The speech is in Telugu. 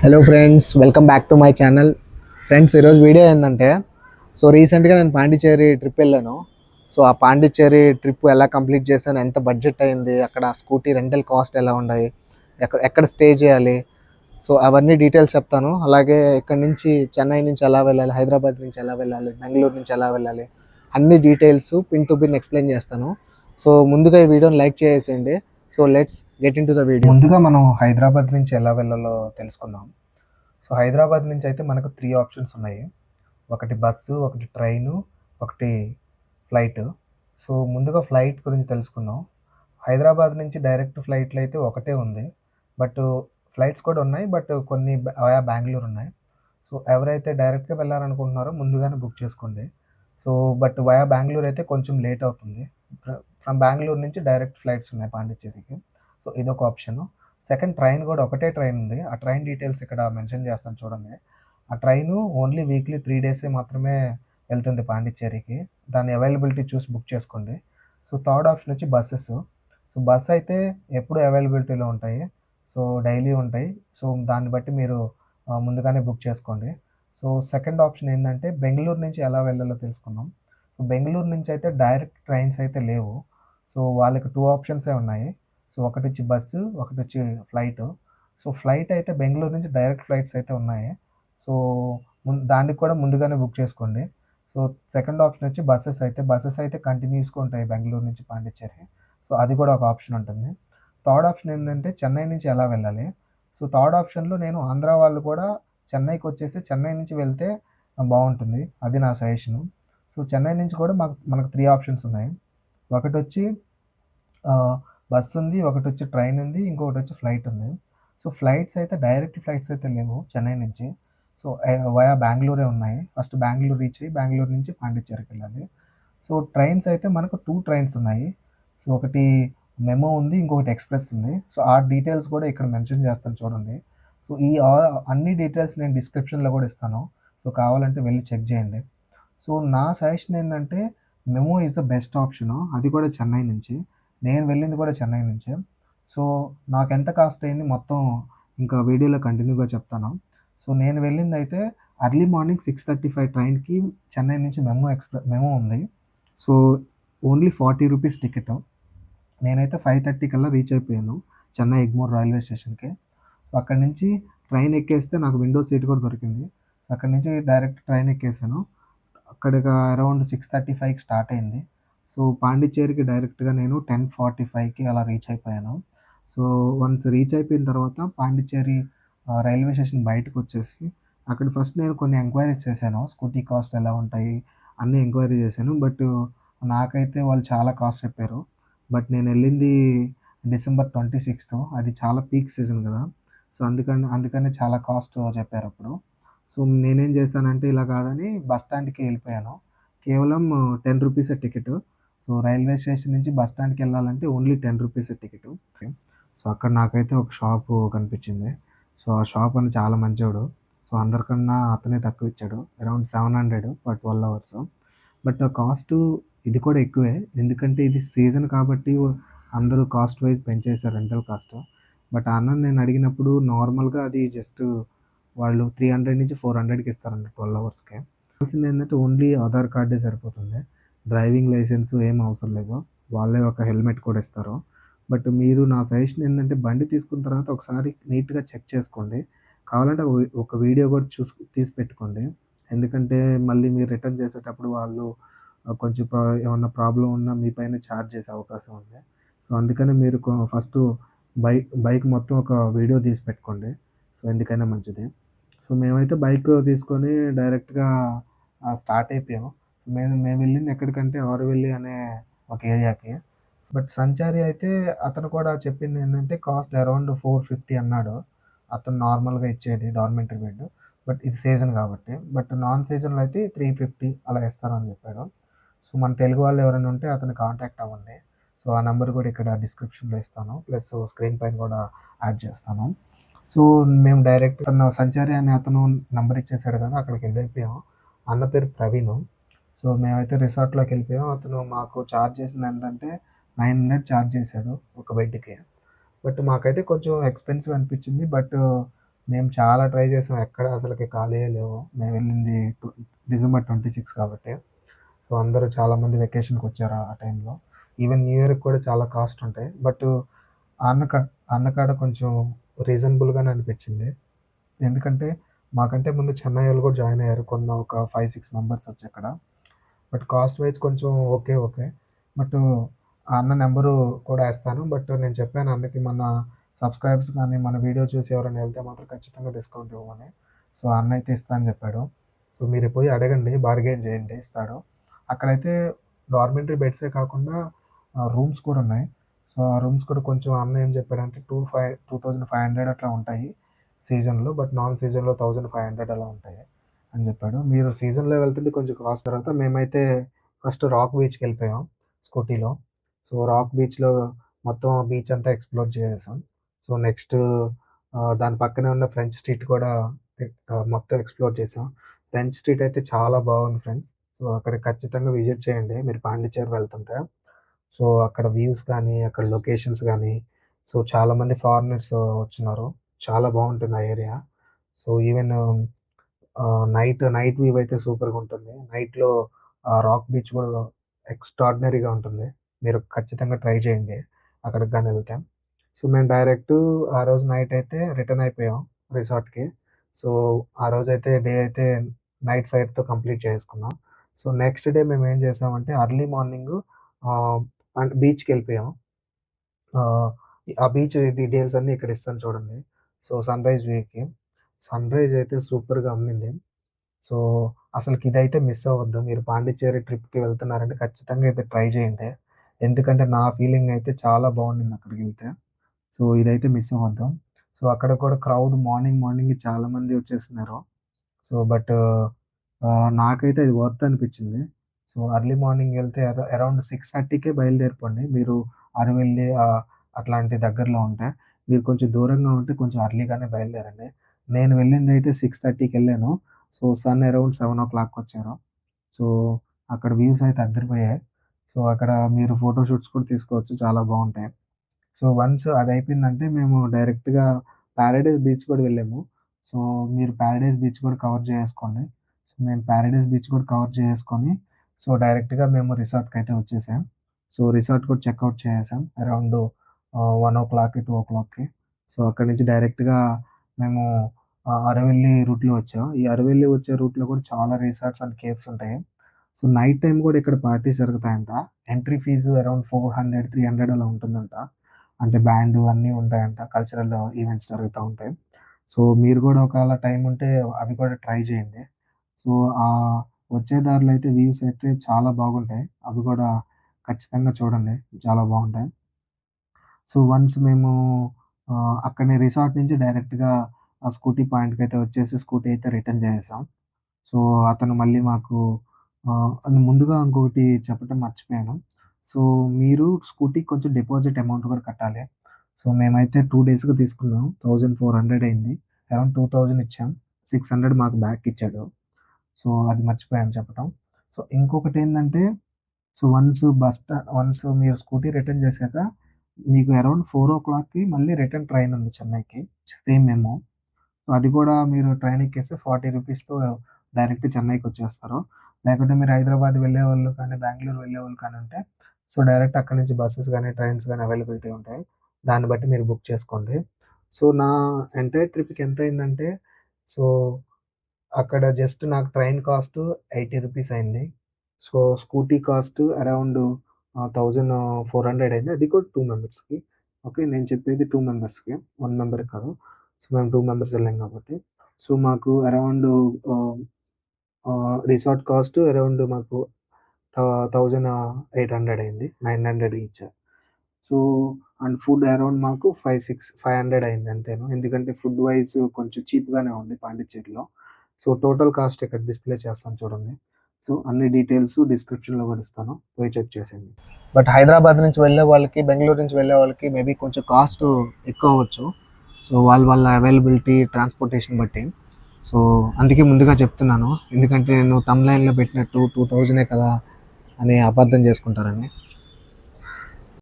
Hello friends, welcome back to my channel. Friends, ఈరోజు వీడియో ఏంటంటే రీసెంట్గా నేను పాండిచ్చేరి ట్రిప్ వెళ్ళాను. ఆ పాండిచ్చేరి ట్రిప్ ఎలా కంప్లీట్ చేశాను, ఎంత బడ్జెట్ అయింది, అక్కడ స్కూటీ రెంటల్ కాస్ట్ ఎలా ఉన్నాయి, ఎక్కడ స్టే చేయాలి, అవన్నీ డీటెయిల్స్ చెప్తాను. అలాగే ఇక్కడ నుంచి చెన్నై నుంచి ఎలా వెళ్ళాలి, హైదరాబాద్ నుంచి ఎలా వెళ్ళాలి, బెంగళూరు నుంచి ఎలా వెళ్ళాలి, అన్ని details pin to pin explain చేస్తాను. ముందుగా ఈ వీడియోని లైక్ చేసేయండి. Let's get in to the video. ముందుగా మనం హైదరాబాద్ నుంచి ఎలా వెళ్ళాలో తెలుసుకుందాం. హైదరాబాద్ నుంచి అయితే మనకు 3 ఆప్షన్స్ ఉన్నాయి. ఒకటి బస్సు, ఒకటి ట్రైను, ఒకటి ఫ్లైట్. ముందుగా ఫ్లైట్ గురించి తెలుసుకుందాం. హైదరాబాద్ నుంచి డైరెక్ట్ ఫ్లైట్లు అయితే ఒకటే ఉంది. బట్ ఫ్లైట్స్ కూడా ఉన్నాయి. బట్ కొన్ని వయా బెంగుళూరు ఉన్నాయి. ఎవరైతే డైరెక్ట్‌గా వెళ్ళాలనుకుంటున్నారో ముందుగానే బుక్ చేసుకోండి. బట్ వయా బెంగుళూరు అయితే కొంచెం లేట్ అవుతుంది. ఫ్రమ్ బెంగుళూరు నుంచి డైరెక్ట్ ఫ్లైట్స్ ఉన్నాయి పాండిచ్చేరికి. ఇదొక ఆప్షను. సెకండ్, ట్రైన్ కూడా ఒకటే ట్రైన్ ఉంది. ఆ ట్రైన్ డీటెయిల్స్ ఇక్కడ మెన్షన్ చేస్తాను చూడండి. ఆ ట్రైను ఓన్లీ వీక్లీ 3 డేసే మాత్రమే వెళ్తుంది పాండిచ్చేరికి. దాని అవైలబిలిటీ చూసి బుక్ చేసుకోండి. థర్డ్ ఆప్షన్ వచ్చి బసెస్. బస్ అయితే ఎప్పుడు అవైలబిలిటీలో ఉంటాయి. డైలీ ఉంటాయి. దాన్ని బట్టి మీరు ముందుగానే బుక్ చేసుకోండి. సెకండ్ ఆప్షన్ ఏంటంటే బెంగుళూరు నుంచి ఎలా వెళ్ళాలో తెలుసుకుందాం. బెంగుళూరు నుంచి అయితే డైరెక్ట్ ట్రైన్స్ అయితే లేవు. వాళ్ళకి 2 ఆప్షన్సే ఉన్నాయి. ఒకటొచ్చి బస్సు, ఒకటొచ్చి ఫ్లైటు. ఫ్లైట్ అయితే బెంగుళూరు నుంచి డైరెక్ట్ ఫ్లైట్స్ అయితే ఉన్నాయి. సో, దానికి కూడా ముందుగానే బుక్ చేసుకోండి. సెకండ్ ఆప్షన్ వచ్చి బసెస్ అయితే కంటిన్యూస్‌గా ఉంటాయి బెంగుళూరు నుంచి పాండిచ్చేరి. అది కూడా ఒక ఆప్షన్ ఉంటుంది. థర్డ్ ఆప్షన్ ఏంటంటే చెన్నై నుంచి ఎలా వెళ్ళాలి. థర్డ్ ఆప్షన్‌లో నేను ఆంధ్ర వాళ్ళు కూడా చెన్నైకొచ్చేసి చెన్నై నుంచి వెళ్తే బావుంటుంది. అది నా సజెషను. చెన్నై నుంచి కూడా మనకు 3 ఆప్షన్స్ ఉన్నాయి. ఒకటొచ్చి ఆహ్, బస్సుంది, ఒకటొచ్చి ట్రైన్ ఉంది, ఇంకొకటొచ్చి ఫ్లైట్ ఉంది. ఫ్లైట్స్ అయితే డైరెక్ట్ ఫ్లైట్స్ అయితే లేవు చెన్నై నుంచి. వయా బెంగుళూరే ఉన్నాయి. ఫస్ట్ బెంగుళూరు రీచ్ అయ్యి బెంగుళూరు నుంచి పాండిచ్చేరికెళ్ళాలి. ట్రైన్స్ అయితే మనకు 2 ట్రైన్స్ ఉన్నాయి. ఒకటి మెమో ఉంది, ఇంకొకటి ఎక్స్‌ప్రెస్ ఉంది. ఆ డీటెయిల్స్ కూడా ఇక్కడ మెన్షన్ చేస్తాను చూడండి. ఈ అన్ని డీటెయిల్స్ నేను డిస్క్రిప్షన్‌లో కూడా ఇస్తాను. కావాలంటే వెళ్లి చెక్ చేయండి. నా సజెషన్ ఏందంటే memo is the best option. అది కూడా చెన్నై నుంచి. నేను వెళ్ళింది కూడా చెన్నై నుంచే. సో, నాకెంత కాస్ట్ అయింది మొత్తం ఇంకా వీడియోలో కంటిన్యూగా చెప్తాను. నేను వెళ్ళిందైతే ఎర్లీ మార్నింగ్ 6:35 ట్రైన్‌కి చెన్నై నుంచి మెమో ఉంది. So, only 40 rupees ticket. నేనైతే 5:30 కల్లా రీచ్ అయిపోయాను చెన్నై ఎగ్మోర్ రైల్వే స్టేషన్‌కి. అక్కడి నుంచి ట్రైన్ ఎక్కేస్తే నాకు విండో సీట్ కూడా దొరికింది. అక్కడి నుంచి డైరెక్ట్ ట్రైన్ ఎక్కేసాను. అక్కడికి అరౌండ్ 6:35కి స్టార్ట్ అయింది. పాండిచ్చేరికి డైరెక్ట్‌గా నేను 10:45కి అలా రీచ్ అయిపోయాను. వన్స్ రీచ్ అయిపోయిన తర్వాత పాండిచ్చేరి రైల్వే స్టేషన్ బయటకొచ్చేసి అక్కడ ఫస్ట్ నేను కొన్ని ఎంక్వైరీస్ చేశాను. స్కూటీ కాస్ట్ ఎలా ఉంటాయి, అన్నీ ఎంక్వైరీ చేశాను. బట్ నాకైతే వాళ్ళు చాలా కాస్ట్ చెప్పారు. బట్ నేనెళ్ళింది డిసెంబర్ 26 అది చాలా పీక్ సీజన్ కదా! అందుకనే చాలా కాస్ట్ చెప్పారప్పుడు. నేనేం చేశానంటే ఇలా కాదని బస్ స్టాండ్‌కి వెళ్ళిపోయాను. కేవలం 10 రూపీసే టికెటు. రైల్వే స్టేషన్ నుంచి బస్ స్టాండ్‌కెళ్ళాలంటే ఓన్లీ 10 రూపీసే టికెటు. అక్కడ నాకైతే ఒక షాపు కనిపించింది. ఆ షాప్ అన్న చాలా మంచోడు. అందరికన్నా అతనే తక్కువిచ్చాడు. Around 700 for 12 hours. But cost ఇది కూడా ఎక్కువే. ఎందుకంటే ఇది సీజన్ కాబట్టి అందరూ కాస్ట్ వైస్ పెంచేశారు రెంటల్ కాస్ట్. బట్ ఆ అన్నని నేను అడిగినప్పుడు నార్మల్‌గా అది జస్ట్ వాళ్ళు 300-400కి ఇస్తారంట 12 అవర్స్‌కి. కావాల్సిందేంటంటే ఓన్లీ ఆధార్ కార్డే సరిపోతుంది. డ్రైవింగ్ లైసెన్స్ ఏం అవసరం లేదు. వాళ్ళే ఒక హెల్మెట్ కూడా ఇస్తారు. బట్ మీరు నా సజెషన్ ఏందంటే బండి తీసుకున్న తర్వాత ఒకసారి నీట్‌గా చెక్ చేసుకోండి. కావాలంటే ఒక వీడియో కూడా తీసి పెట్టుకోండి. ఎందుకంటే మళ్ళీ మీరు రిటర్న్ చేసేటప్పుడు వాళ్ళు కొంచెం ఏమన్నా ప్రాబ్లమ్ ఉన్నా మీ పైన చార్జ్ చేసే అవకాశం ఉంది. అందుకని మీరు ఫస్టు బైక్ మొత్తం ఒక వీడియో తీసి పెట్టుకోండి. ఎందుకైనా మంచిది. మేమైతే బైక్ తీసుకొని డైరెక్ట్‌గా స్టార్ట్ అయిపోయాము. మేము వెళ్ళింది ఎక్కడికంటే ఆరువెల్లి అనే ఒక ఏరియాకి. బట్ సంచారి అయితే అతను కూడా చెప్పిందేంటంటే కాస్ట్ అరౌండ్ 450 అన్నాడు. అతను నార్మల్‌గా ఇచ్చేది డార్మెంటరీ బెడ్. బట్ ఇది సీజన్ కాబట్టి. బట్ నాన్ సీజన్‌లో అయితే 350 అలా ఇస్తారని చెప్పాడు. మన తెలుగు వాళ్ళు ఎవరైనా ఉంటే అతన్ని కాంటాక్ట్ అవ్వండి. ఆ నంబర్ కూడా ఇక్కడ డిస్క్రిప్షన్‌లో ఇస్తాను. ప్లస్ స్క్రీన్ పైన కూడా యాడ్ చేస్తాను. మేము డైరెక్ట్ తను సంచారి అనే అతను నంబర్ ఇచ్చేసాడు కదా! అక్కడికెళ్ళిపోయాం. అన్న పేరు ప్రవీణు. మేమైతే రిసార్ట్‌లోకెళ్ళిపోయాం. అతను మాకు చార్జ్ చేసిందెంతంటే 900 చార్జ్ చేశాడు ఒక బెడ్‌కి. బట్ మాకైతే కొంచెం ఎక్స్‌పెన్సివ్ అనిపించింది. బట్ మేము చాలా ట్రై చేసాం, ఎక్కడ అసలుకి ఖాళీయే లేవు. మేము వెళ్ళింది డిసెంబర్ 26 కాబట్టి. సో అందరూ చాలామంది వెకేషన్కి వచ్చారు ఆ టైంలో. ఈవెన్ న్యూ ఇయర్కి కూడా చాలా కాస్ట్ ఉంటాయి. బట్ అన్నకాడ కొంచెం రీజనబుల్గానే అనిపించింది. ఎందుకంటే మాకంటే ముందు చెన్నై వాళ్ళు కూడా జాయిన్ అయ్యారు, ఒక 5-6 మెంబర్స్ వచ్చి అక్కడ. బట్ కాస్ట్ వైజ్ కొంచెం ఓకే. బట్ ఆ అన్న నెంబరు కూడా వేస్తాను. బట్ నేను చెప్పాను అన్నకి, మన సబ్స్క్రైబర్స్ కానీ మన వీడియో చూసి ఎవరైనా వెళ్తే మాత్రం ఖచ్చితంగా డిస్కౌంట్ ఇవ్వమని. సో అన్న అయితే ఇస్తా అని చెప్పాడు. సో మీరు పోయి అడగండి, బార్గెయిన్ చేయండి, ఇస్తాడు. అక్కడైతే డార్మెంటరీ బెడ్సే కాకుండా రూమ్స్ కూడా ఉన్నాయి. సో ఆ రూమ్స్ కూడా కొంచెం అన్న ఏం చెప్పాడంటే 2500 అట్లా ఉంటాయి సీజన్లో, బట్ నాన్ సీజన్లో 1500 అలా ఉంటాయి అని చెప్పాడు. మీరు సీజన్లో వెళ్తుంటే కొంచెం కాస్ట్. తర్వాత మేమైతే ఫస్ట్ రాక్ బీచ్కి వెళ్ళిపోయాం స్కూటీలో. సో రాక్ బీచ్లో మొత్తం బీచ్ అంతా ఎక్స్ప్లోర్ చేసేసాం. సో నెక్స్ట్ దాని పక్కనే ఉన్న ఫ్రెంచ్ స్ట్రీట్ కూడా మొత్తం ఎక్స్ప్లోర్ చేసాం. ఫ్రెంచ్ స్ట్రీట్ అయితే చాలా బాగుంది ఫ్రెండ్స్. సో అక్కడ ఖచ్చితంగా విజిట్ చేయండి మీరు పాండిచ్చేరి వెళ్తుంటే. సో అక్కడ వ్యూస్ కానీ, అక్కడ లొకేషన్స్ కానీ, సో చాలామంది ఫారినర్స్ వచ్చినారు. చాలా బాగుంటుంది ఆ area. So even night view అయితే సూపర్గా ఉంటుంది. నైట్లో రాక్ బీచ్ కూడా ఎక్స్ట్రాడినరీగా ఉంటుంది. మీరు ఖచ్చితంగా ట్రై చేయండి అక్కడికి కానీ వెళ్తే. సో మేము డైరెక్ట్ ఆ రోజు నైట్ అయితే రిటర్న్ అయిపోయాం రిసార్ట్కి. సో ఆ రోజు అయితే డే అయితే నైట్ 5తో కంప్లీట్ చేసుకున్నాం. సో నెక్స్ట్ డే మేము ఏం చేసామంటే అర్లీ మార్నింగ్ బీచ్కి వెళ్ళిపోయాం. ఆ బీచ్ డీటెయిల్స్ అన్నీ ఇక్కడ ఇస్తాను చూడండి. సో సన్ రైజ్ వ్యూకి, సన్ రైజ్ అయితే సూపర్గా ఉండింది. సో అసలుకి ఇదైతే మిస్ అవ్వద్దు. మీరు పాండిచ్చేరి ట్రిప్కి వెళ్తున్నారంటే ఖచ్చితంగా అయితే ట్రై చేయండి. ఎందుకంటే నా ఫీలింగ్ అయితే చాలా బాగుండింది అక్కడికి వెళ్తే. సో ఇదైతే మిస్ అవ్వద్దు. సో అక్కడ కూడా క్రౌడ్ మార్నింగ్ చాలామంది వచ్చేస్తున్నారు. సో బట్ నాకైతే అది వర్త్ అనిపించింది. సో ఎర్లీ మార్నింగ్ వెళ్తే అరౌండ్ 6:30కే బయలుదేరిపోండి. మీరు అరవెల్లి అట్లాంటి దగ్గరలో ఉంటే. మీరు కొంచెం దూరంగా ఉంటే కొంచెం ఎర్లీగానే బయలుదేరండి. నేను వెళ్ళింది అయితే 6:30కి వెళ్ళాను. సో సన్ అరౌండ్ 7 o'clock వచ్చారు. సో అక్కడ వ్యూస్ అయితే అద్దరిపోయాయి. సో అక్కడ మీరు ఫోటోషూట్స్ కూడా తీసుకోవచ్చు, చాలా బాగుంటాయి. సో వన్స్ అది అయిపోయిందంటే మేము డైరెక్ట్గా ప్యారడైజ్ బీచ్ కూడా వెళ్ళాము. సో మీరు ప్యారడైజ్ బీచ్ కూడా కవర్ చేసుకోండి. సో మేము ప్యారడైజ్ బీచ్ కూడా కవర్ చేసుకొని సో డైరెక్ట్గా మేము రిసార్ట్కి అయితే వచ్చేసాం. సో రిసార్ట్ కూడా చెక్అవుట్ చేసేసాం అరౌండ్ 1 o'clock 2 o'clockకి. సో అక్కడి నుంచి డైరెక్ట్గా మేము అరవెల్లి రూట్లో వచ్చాం. ఈ అరవెల్లి వచ్చే రూట్లో కూడా చాలా రిసార్ట్స్ అండ్ కేవ్స్ ఉంటాయి. సో నైట్ టైం కూడా ఇక్కడ పార్టీస్ జరుగుతాయంట. ఎంట్రీ ఫీజు అరౌండ్ 400-300 అలా ఉంటుందంట. అంటే బ్యాండ్ అన్నీ ఉంటాయంట, కల్చరల్ ఈవెంట్స్ జరుగుతూ ఉంటాయి. సో మీరు కూడా ఒకవేళ టైం ఉంటే అవి కూడా ట్రై చేయండి. సో వచ్చే దారిలో అయితే వ్యూస్ అయితే చాలా బాగుంటాయి, అవి కూడా ఖచ్చితంగా చూడండి, చాలా బాగుంటాయి. సో వన్స్ మేము అక్కడనే రిసార్ట్ నుంచి డైరెక్ట్గా ఆ స్కూటీ పాయింట్కి అయితే వచ్చేసి స్కూటీ అయితే రిటర్న్ చేసేసాం. సో అతను మళ్ళీ మాకు ముందుగా ఇంకొకటి చెప్పటం మర్చిపోయాను. సో మీరు స్కూటీకి కొంచెం డిపాజిట్ అమౌంట్ కూడా కట్టాలి. సో మేమైతే 2 డేస్‌కి తీసుకున్నాం. 1400 అయింది. అరౌండ్ 2000 ఇచ్చాం. 600 మాకు బ్యాక్ ఇచ్చాడు. సో అది మర్చిపోయాను చెప్పటం. సో ఇంకొకటేందంటే, సో వన్స్ మీరు స్కూటీ రిటర్న్ చేశాక మీకు అరౌండ్ 4 o'clockకి మళ్ళీ రిటర్న్ ట్రైన్ ఉంది చెన్నైకి. Same memo. సో అది కూడా మీరు ట్రైన్ ఎక్కేస్తే 40 రూపీస్‌తో డైరెక్ట్ చెన్నైకి వచ్చేస్తారు. లేకుంటే మీరు హైదరాబాద్ వెళ్ళేవాళ్ళు కానీ, బెంగుళూరు వెళ్ళేవాళ్ళు కానీ ఉంటే సో డైరెక్ట్ అక్కడి నుంచి బసెస్ కానీ, ట్రైన్స్ కానీ అవైలబిలిటీ ఉంటాయి. దాన్ని బట్టి మీరు బుక్ చేసుకోండి. సో నా ఎంటైర్ ట్రిప్‌కి ఎంత అయిందంటే, సో అక్కడ జస్ట్ నాకు ట్రైన్ కాస్ట్ 80 రూపీస్ అయింది. సో స్కూటీ కాస్ట్ అరౌండ్ 1400 అయింది. అది కూడా 2 మెంబర్స్‌కి. ఓకే. నేను చెప్పేది 2 మెంబర్స్‌కి, 1 మెంబర్‌కి కాదు. సో మేము 2 మెంబర్స్ వెళ్ళాం కాబట్టి. సో మాకు అరౌండ్ రిసార్ట్ కాస్ట్ అరౌండ్ మాకు 1800 అయింది. 900 each. So and food around మాకు 500 అయింది అంతేను. ఎందుకంటే ఫుడ్ వైజ్ కొంచెం చీప్‌గానే ఉంది పాండిచ్చేరిలో. సో టోటల్ కాస్ట్ ఇక్కడ డిస్ప్లే చేస్తాను చూడండి. సో అన్ని డీటెయిల్స్ డిస్క్రిప్షన్‌లో కూడా ఇస్తాను, పోయి చెక్ చేసేయండి. బట్ హైదరాబాద్ నుంచి వెళ్ళే వాళ్ళకి, బెంగుళూరు నుంచి వెళ్ళే వాళ్ళకి మేబీ కొంచెం కాస్ట్ ఎక్కువ అవ్వచ్చు. సో వాళ్ళ అవైలబిలిటీ, ట్రాన్స్పోర్టేషన్ బట్టి. సో అందుకే ముందుగా చెప్తున్నాను, ఎందుకంటే నేను థంబ్‌నెయిల్‌లో పెట్టినట్టు 2000 కదా అని అపార్థం చేసుకుంటారని.